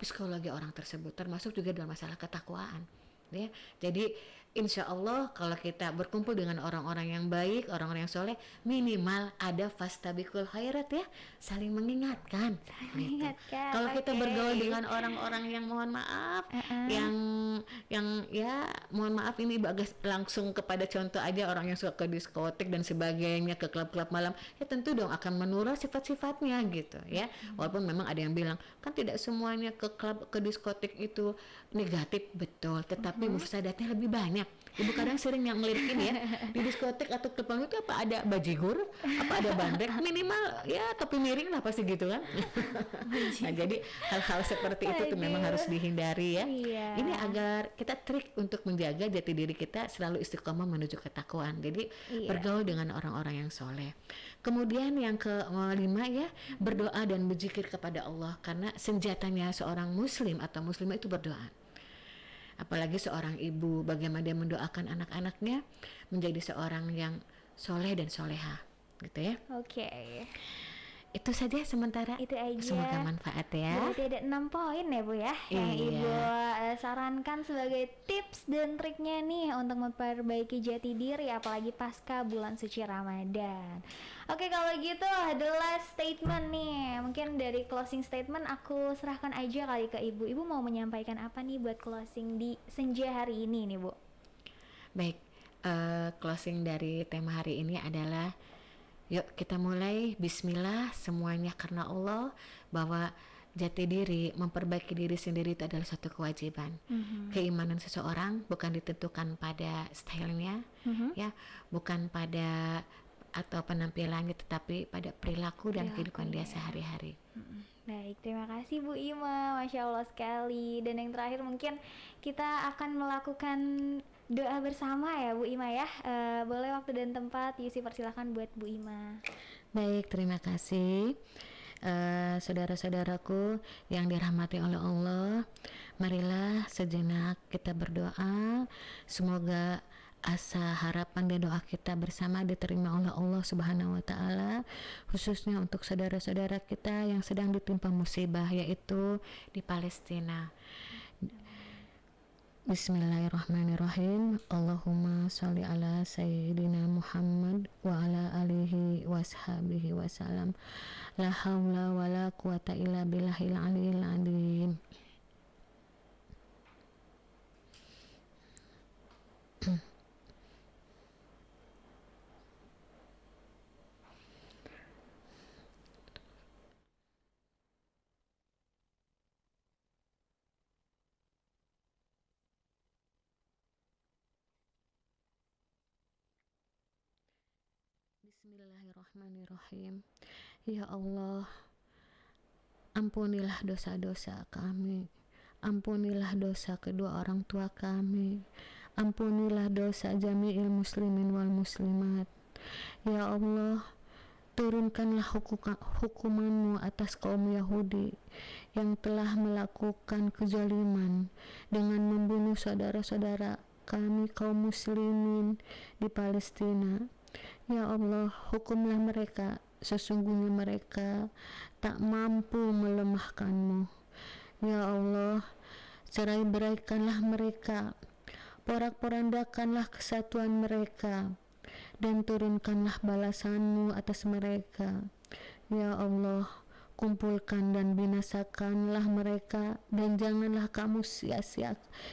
psikologi orang tersebut, termasuk juga dalam masalah ketakwaan. Ya, jadi insya Allah kalau kita berkumpul dengan orang-orang yang baik, orang-orang yang soleh, minimal ada fastabiqul khairat ya, saling mengingatkan. Gitu. Kalau kita bergaul dengan orang-orang yang mohon maaf, yang ya mohon maaf ini bagus, langsung kepada contoh aja orang yang suka ke diskotik dan sebagainya, ke klub-klub malam, ya tentu dong akan menular sifat-sifatnya gitu ya. Walaupun memang ada yang bilang kan tidak semuanya ke klub, ke diskotik itu negatif, betul, tetapi mufsadatnya lebih banyak. Ibu kadang sering yang ngelirik ini ya, di diskotik atau klub itu apa ada bajigur, apa ada bandrek, minimal ya topi miring lah pasti gitu kan. Nah, jadi hal-hal seperti itu tuh memang harus dihindari ya. Ini agar kita trik untuk menjaga jati diri kita selalu istiqomah menuju ketakwaan. Jadi bergaul dengan orang-orang yang soleh. Kemudian yang kelima ya, berdoa dan berzikir kepada Allah, karena senjatanya seorang muslim atau muslimah itu berdoa. Apalagi seorang ibu, bagaimana dia mendoakan anak-anaknya menjadi seorang yang soleh dan soleha, gitu ya. Itu saja sementara. Itu aja. Semoga manfaat ya. Berarti ada 6 poin ya Bu ya, yang Ibu sarankan sebagai tips dan triknya nih untuk memperbaiki jati diri apalagi pasca bulan suci Ramadan. Oke, kalau gitu the last statement nih, mungkin dari closing statement aku serahkan aja kali ke Ibu. Ibu mau menyampaikan apa nih buat closing di senja hari ini nih Bu? Baik, closing dari tema hari ini adalah yuk kita mulai bismillah semuanya karena Allah, bahwa jati diri, memperbaiki diri sendiri itu adalah suatu kewajiban. Keimanan seseorang bukan ditentukan pada stylenya, ya, bukan pada atau penampilannya, tetapi pada perilaku dan kehidupan dia sehari-hari. Baik, terima kasih Bu Ima, Masya Allah sekali. Dan yang terakhir mungkin kita akan melakukan doa bersama ya Bu Ima ya. Boleh waktu dan tempat, Yusi persilahkan buat Bu Ima. Baik, terima kasih. Saudara-saudaraku yang dirahmati oleh Allah, marilah sejenak kita berdoa, semoga asa, harapan dan doa kita bersama diterima oleh Allah Subhanahu wa taala, khususnya untuk saudara-saudara kita yang sedang ditimpa musibah, yaitu di Palestina. Bismillahirrahmanirrahim. Allahumma sholli ala sayyidina Muhammad wa ala alihi washabihi wasallam. La haula wa la quwata illa billahil aliyil azim. Bismillahirrahmanirrahim. Ya Allah, ampunilah dosa-dosa kami, ampunilah dosa kedua orang tua kami, ampunilah dosa jami'il muslimin wal muslimat. Ya Allah, turunkanlah hukuman-Mu atas kaum Yahudi yang telah melakukan kezaliman dengan membunuh saudara-saudara kami kaum muslimin di Palestina. Ya Allah, hukumlah mereka, sesungguhnya mereka tak mampu melemahkan-Mu. Ya Allah, cerai-beraikanlah mereka, porak-porandakanlah kesatuan mereka, dan turunkanlah balasan-Mu atas mereka. Ya Allah, kumpulkan dan binasakanlah mereka, dan janganlah Kamu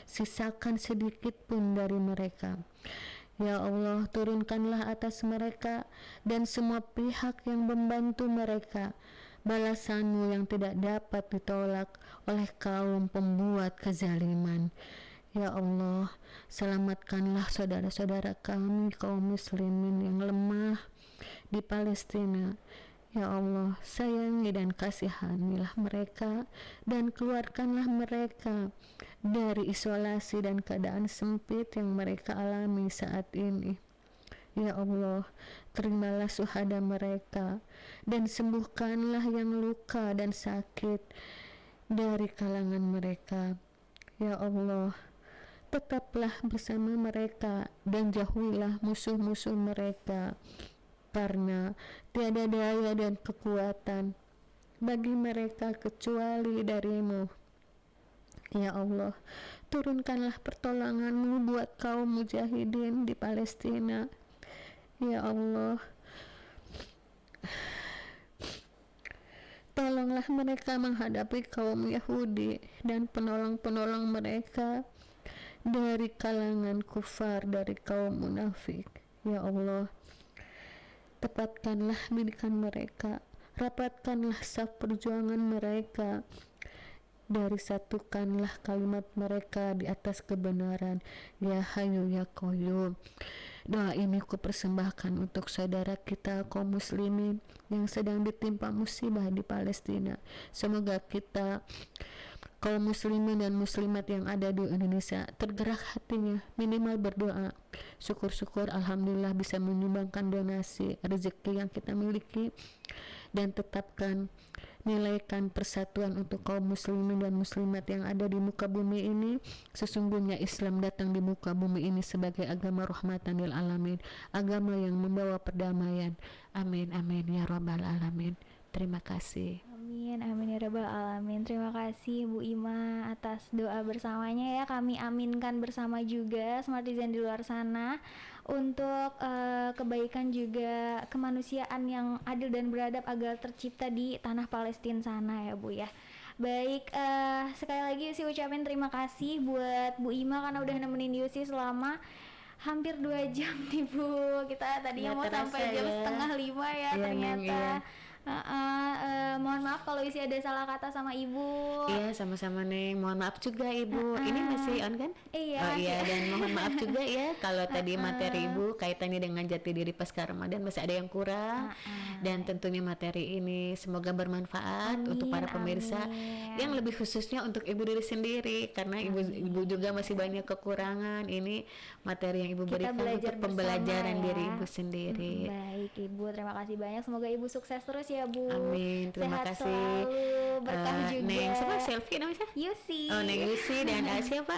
sisakan sedikit pun dari mereka. Ya Allah, turunkanlah atas mereka dan semua pihak yang membantu mereka balasan-Mu yang tidak dapat ditolak oleh kaum pembuat kezaliman. Ya Allah, selamatkanlah saudara-saudara kami kaum muslimin yang lemah di Palestina. Ya Allah, sayangi dan kasihanilah mereka dan keluarkanlah mereka dari isolasi dan keadaan sempit yang mereka alami saat ini. Ya Allah, terimalah syuhada mereka dan sembuhkanlah yang luka dan sakit dari kalangan mereka. Ya Allah, tetaplah bersama mereka dan jauhilah musuh-musuh mereka, karena tiada daya dan kekuatan bagi mereka kecuali dari-Mu. Ya Allah, turunkanlah pertolongan-Mu buat kaum mujahidin di Palestina. Ya Allah, tolonglah mereka menghadapi kaum Yahudi dan penolong-penolong mereka dari kalangan kufar, dari kaum munafik. Ya Allah, tepatkanlah bidikan mereka, rapatkanlah saf perjuangan mereka, dari satukanlah kalimat mereka di atas kebenaran. Ya Hayyu ya Qayyum. Doa ini kupersembahkan untuk saudara kita kaum muslimin yang sedang ditimpa musibah di Palestina. Semoga kita kaum muslimin dan muslimat yang ada di Indonesia tergerak hatinya, minimal berdoa. Syukur-syukur alhamdulillah bisa menyumbangkan donasi rezeki yang kita miliki, dan tetapkan nilaikan persatuan untuk kaum muslimin dan muslimat yang ada di muka bumi ini. Sesungguhnya Islam datang di muka bumi ini sebagai agama rahmatan lil alamin, agama yang membawa perdamaian. Amin amin ya rabbal alamin. Terima kasih. Amin, amin ya rabbal alamin. Terima kasih Bu Ima atas doa bersamanya ya. Kami aminkan bersama juga Smartizen di luar sana untuk kebaikan juga kemanusiaan yang adil dan beradab agar tercipta di tanah Palestina sana ya Bu ya. Baik, sekali lagi Yusi ucapin terima kasih buat Bu Ima karena udah nemenin Yusi selama hampir 2 jam nih Bu. Kita tadinya Nggak mau terasa sampai jam ya. setengah 5 ya Iya, ternyata. iya. Mohon maaf kalau isi ada salah kata sama Ibu. Iya, sama-sama Neng. Mohon maaf juga Ibu. Ini masih on kan? Iya, Oh iya, masih. dan mohon maaf juga ya kalau tadi materi Ibu kaitannya dengan jati diri pasca Ramadan masih ada yang kurang. Dan tentunya materi ini semoga bermanfaat untuk para pemirsa. Amin. Yang lebih khususnya untuk Ibu diri sendiri karena Ibu juga masih banyak kekurangan. Ini materi yang Ibu Kita berikan belajar untuk pembelajaran bersama ya. diri Ibu sendiri. Baik Ibu, terima kasih banyak. Semoga Ibu sukses terus ya Bu. Amin. Terima Sehat kasih. selalu, berkah juga. Neng siapa selfie namanya? Yusi. Oh, Neng Yusi dan siapa?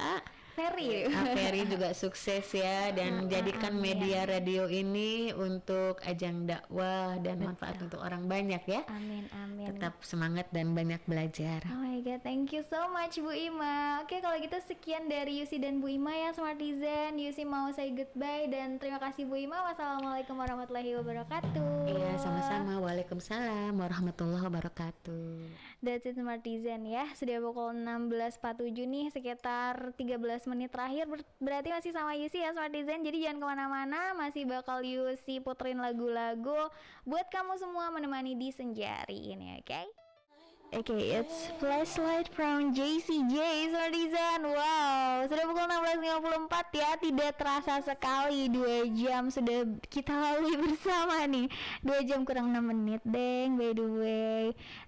Ferry. Ferry juga sukses ya dan jadikan media radio ini untuk ajang dakwah dan manfaat untuk orang banyak ya. Amin, amin. Tetap semangat dan banyak belajar. Oh my god, thank you so much Bu Ima. Oke, kalau gitu sekian dari Yusi dan Bu Ima ya Smartizen. Yusi mau say goodbye dan terima kasih Bu Ima. Wassalamualaikum warahmatullahi wabarakatuh. Iya, sama-sama. Waalaikumsalam warahmatullahi wabarakatuh. That's it Smartizen ya. Sudah pukul 16.47 nih, sekitar 13 menit terakhir. Berarti masih sama Yusi ya Smartizen. Jadi jangan kemana-mana, masih bakal Yusi puterin lagu-lagu buat kamu semua menemani di senja hari ini, oke? Okay, it's Flashlight from JCJ Smartizen. Wow, sudah pukul 16.54 ya. Tidak terasa sekali 2 jam sudah kita lalui bersama nih. 2 jam kurang 6 menit deng, by the way.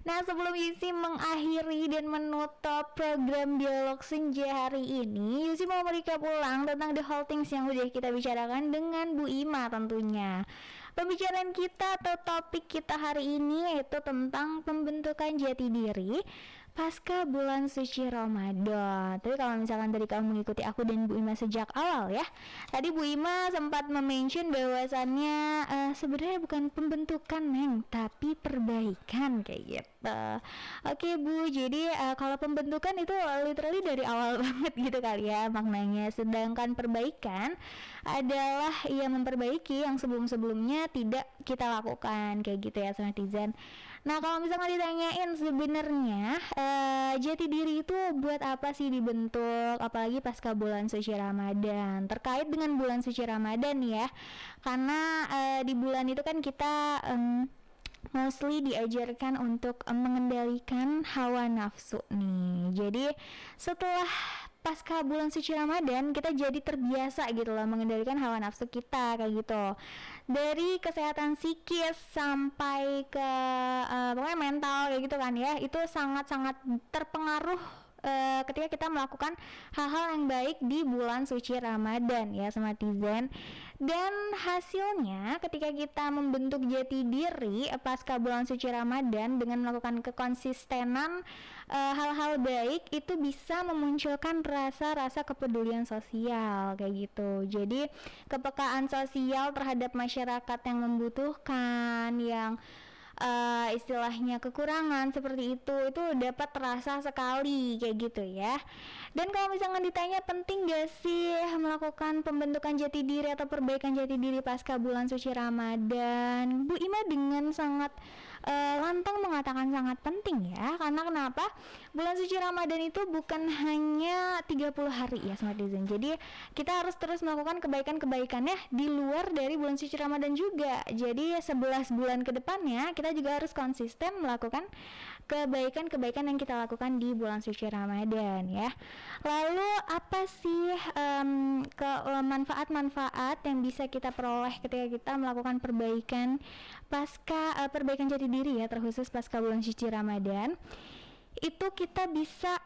Nah, sebelum Yusi mengakhiri dan menutup program Dialog Senja hari ini, Yusi mau merecap ulang tentang the whole things yang udah kita bicarakan dengan Bu Ima tentunya. Pembicaraan kita atau topik kita hari ini yaitu tentang pembentukan jati diri pasca bulan suci Ramadan. Tapi kalau misalkan tadi kamu mengikuti aku dan Bu Ima sejak awal ya, tadi Bu Ima sempat mention bahwasannya sebenarnya bukan pembentukan Neng, tapi perbaikan kayak gitu. Oke Bu, jadi kalau pembentukan itu literally dari awal banget gitu kali ya maknanya. Sedangkan perbaikan adalah ia memperbaiki yang sebelum-sebelumnya tidak kita lakukan kayak gitu ya Netizen. Nah, kalau misalnya ditanyain sebenarnya jati diri itu buat apa sih dibentuk, apalagi pasca bulan suci Ramadan. Terkait dengan bulan suci Ramadan ya, karena di bulan itu kan kita mostly diajarkan untuk mengendalikan hawa nafsu nih. Jadi setelah pasca bulan suci Ramadan kita jadi terbiasa gitu loh mengendalikan hawa nafsu kita kayak gitu, dari kesehatan psikis sampai ke pokoknya mental kayak gitu kan ya. Itu sangat-sangat terpengaruh ketika kita melakukan hal-hal yang baik di bulan suci Ramadan ya Smartizen. Dan hasilnya ketika kita membentuk jati diri pasca bulan suci Ramadan dengan melakukan kekonsistenan hal-hal baik, itu bisa memunculkan rasa-rasa kepedulian sosial kayak gitu. Jadi kepekaan sosial terhadap masyarakat yang membutuhkan, yang istilahnya kekurangan seperti itu dapat terasa sekali kayak gitu ya. Dan kalau misalnya ditanya penting gak sih melakukan pembentukan jati diri atau perbaikan jati diri pasca bulan suci Ramadan, Bu Ima dengan sangat lantang mengatakan sangat penting ya. Karena kenapa? Bulan suci Ramadan itu bukan hanya 30 hari ya Smartizen. Jadi kita harus terus melakukan kebaikan-kebaikannya di luar dari bulan suci Ramadan juga. Jadi 11 bulan ke depannya kita juga harus konsisten melakukan kebaikan-kebaikan yang kita lakukan di bulan suci Ramadan ya. Lalu apa sih manfaat-manfaat yang bisa kita peroleh ketika kita melakukan perbaikan pasca perbaikan jati diri ya, terkhusus pasca bulan suci Ramadan? Itu kita bisa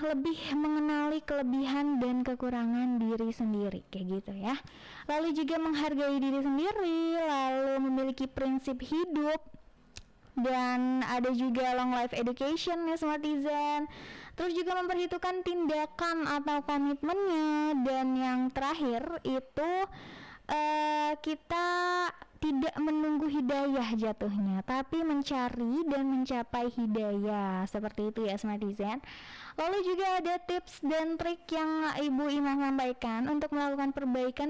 lebih mengenali kelebihan dan kekurangan diri sendiri kayak gitu ya. Lalu juga menghargai diri sendiri, lalu memiliki prinsip hidup, dan ada juga long life education ya Smartizen. Terus juga memperhitungkan tindakan atau komitmennya, dan yang terakhir itu kita tidak menunggu hidayah jatuhnya, tapi mencari dan mencapai hidayah. Seperti itu ya Smartizen. Lalu juga ada tips dan trik yang Ibu Imah sampaikan untuk melakukan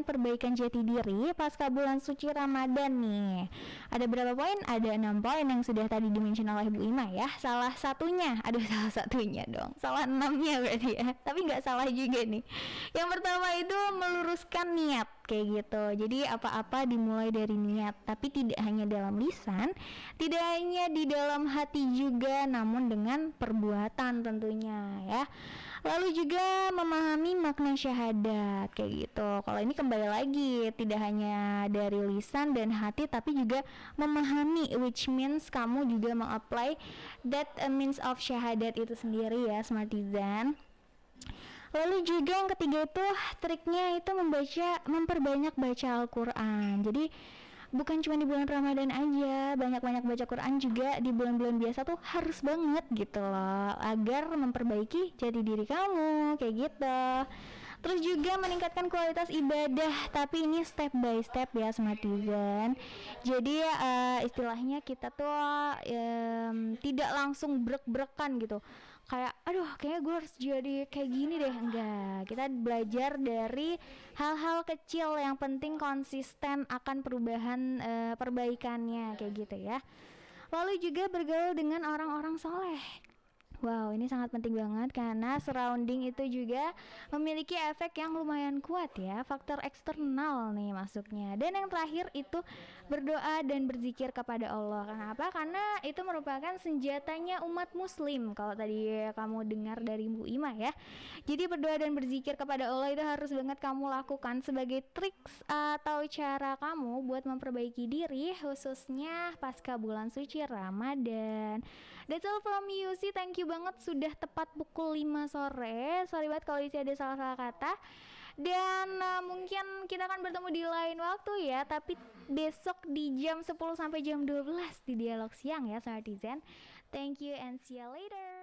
perbaikan jati diri pasca bulan suci Ramadan nih. Ada berapa poin? Ada 6 poin yang sudah tadi dimention oleh Ibu Imah ya. Salah satunya dong. Salah 6-nya berarti ya. Tapi nggak salah juga nih. Yang pertama itu meluruskan niat kayak gitu. Jadi apa-apa dimulai dari niat, tapi tidak hanya dalam lisan, tidak hanya di dalam hati juga, namun dengan perbuatan tentunya ya. Lalu juga memahami makna syahadat kayak gitu. Kalau ini kembali lagi tidak hanya dari lisan dan hati, tapi juga memahami, which means kamu juga mengapply that means of syahadat itu sendiri ya Smartizen. Lalu juga yang ketiga itu triknya itu memperbanyak baca Al-Quran. Jadi bukan cuma di bulan Ramadan aja, banyak-banyak baca Quran juga di bulan-bulan biasa tuh harus banget gitu loh, agar memperbaiki jati diri kamu kayak gitu. Terus juga meningkatkan kualitas ibadah, tapi ini step by step ya Smartizen. Jadi istilahnya kita tuh tidak langsung brek-brekan gitu, kayak aduh kayaknya gue harus jadi kayak gini deh. Enggak, kita belajar dari hal-hal kecil, yang penting konsisten akan perubahan perbaikannya kayak gitu ya. Lalu juga bergaul dengan orang-orang soleh. Wow, ini sangat penting banget karena surrounding itu juga memiliki efek yang lumayan kuat ya, faktor eksternal nih masuknya. Dan yang terakhir itu berdoa dan berzikir kepada Allah. Kenapa? Karena itu merupakan senjatanya umat muslim, kalau tadi kamu dengar dari Bu Ima ya. Jadi berdoa dan berzikir kepada Allah itu harus banget kamu lakukan sebagai triks atau cara kamu buat memperbaiki diri, khususnya pasca bulan suci Ramadan. That's all from you sih, thank you banget sudah tepat pukul 5 sore. Sorry banget kalau isi ada salah-salah kata. Dan mungkin kita akan bertemu di lain waktu ya, tapi besok di jam 10 sampai jam 12 di Dialog Siang ya Smartizen. Thank you and see you later.